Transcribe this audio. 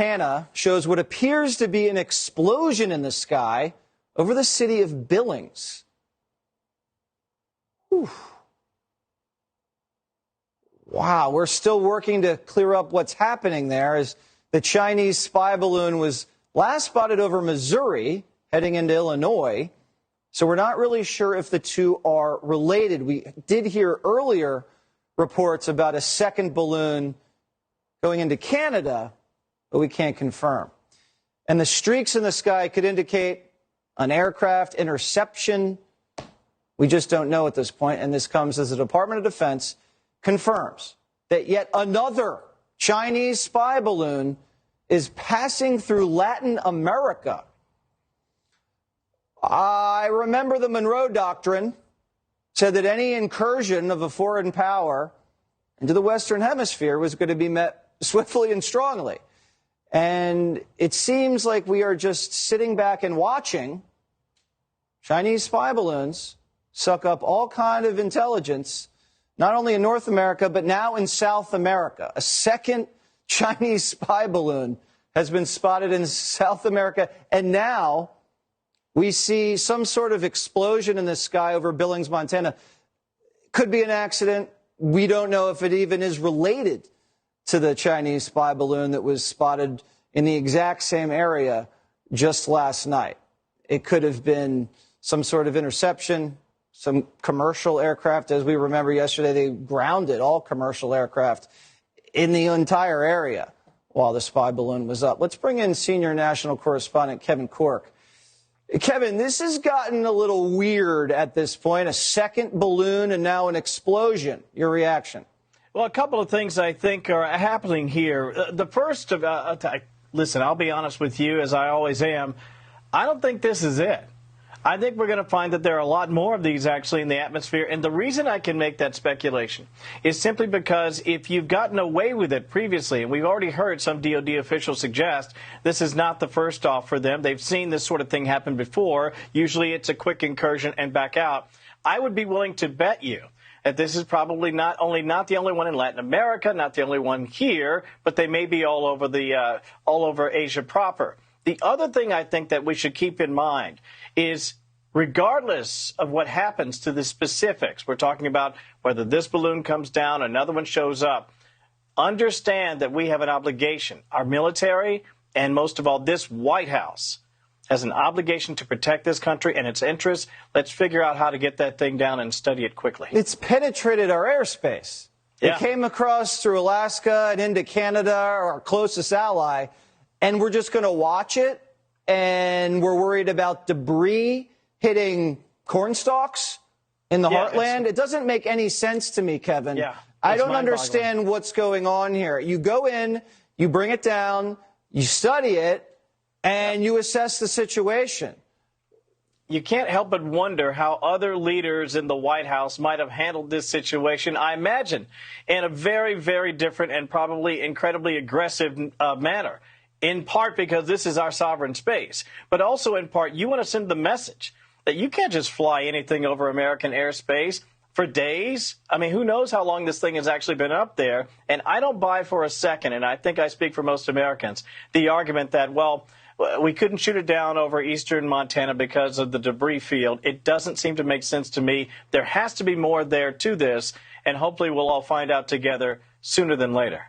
Montana shows what appears to be an explosion in the sky over the city of Billings. Whew. Wow, we're still working to clear up what's happening there as the Chinese spy balloon was last spotted over Missouri, heading into Illinois. So we're not really sure if the two are related. We did hear earlier reports about a second balloon going into Canada, but we can't confirm. And the streaks in the sky could indicate an aircraft interception. We just don't know at this point, and this comes as the Department of Defense confirms that yet another Chinese spy balloon is passing through Latin America. I remember the Monroe Doctrine said that any incursion of a foreign power into the Western Hemisphere was going to be met swiftly and strongly. And it seems like we are just sitting back and watching Chinese spy balloons suck up all kind of intelligence, not only in North America, but now in South America. A second Chinese spy balloon has been spotted in South America, and now we see some sort of explosion in the sky over Billings, Montana. Could be an accident. We don't know if it even is related to the Chinese spy balloon that was spotted in the exact same area just last night. It could have been some sort of interception, some commercial aircraft. As we remember yesterday, they grounded all commercial aircraft in the entire area while the spy balloon was up. Let's bring in senior national correspondent Kevin Cork. Kevin, this has gotten a little weird at this point. A second balloon and now an explosion. Your reaction? Well, a couple of things I think are happening here. The first, listen, I'll be honest with you, as I always am. I don't think this is it. I think we're going to find that there are a lot more of these actually in the atmosphere. And the reason I can make that speculation is simply because if you've gotten away with it previously, and we've already heard some DOD officials suggest this is not the first off for them. They've seen this sort of thing happen before. Usually it's a quick incursion and back out. I would be willing to bet you that this is probably not the only one in Latin America, not the only one here, but they may be all over Asia proper. The other thing I think that we should keep in mind is regardless of what happens to the specifics, we're talking about whether this balloon comes down, another one shows up, understand that we have an obligation. Our military, and most of all this White House, has an obligation to protect this country and its interests. Let's figure out how to get that thing down and study it quickly. It's penetrated our airspace. Yeah. It came across through Alaska and into Canada, our closest ally, and we're just going to watch it, and we're worried about debris hitting corn stalks in the heartland. It doesn't make any sense to me, Kevin. Yeah, I don't understand what's going on here. You go in, you bring it down, you study it, and you assess the situation. You can't help but wonder how other leaders in the White House might have handled this situation, I imagine, in a very, very different and probably incredibly aggressive manner. In part because this is our sovereign space, but also in part you want to send the message that you can't just fly anything over American airspace for days. I mean, who knows how long this thing has actually been up there. And I don't buy for a second, and I think I speak for most Americans, the argument that, well, we couldn't shoot it down over eastern Montana because of the debris field. It doesn't seem to make sense to me. There has to be more there to this, and hopefully we'll all find out together sooner than later.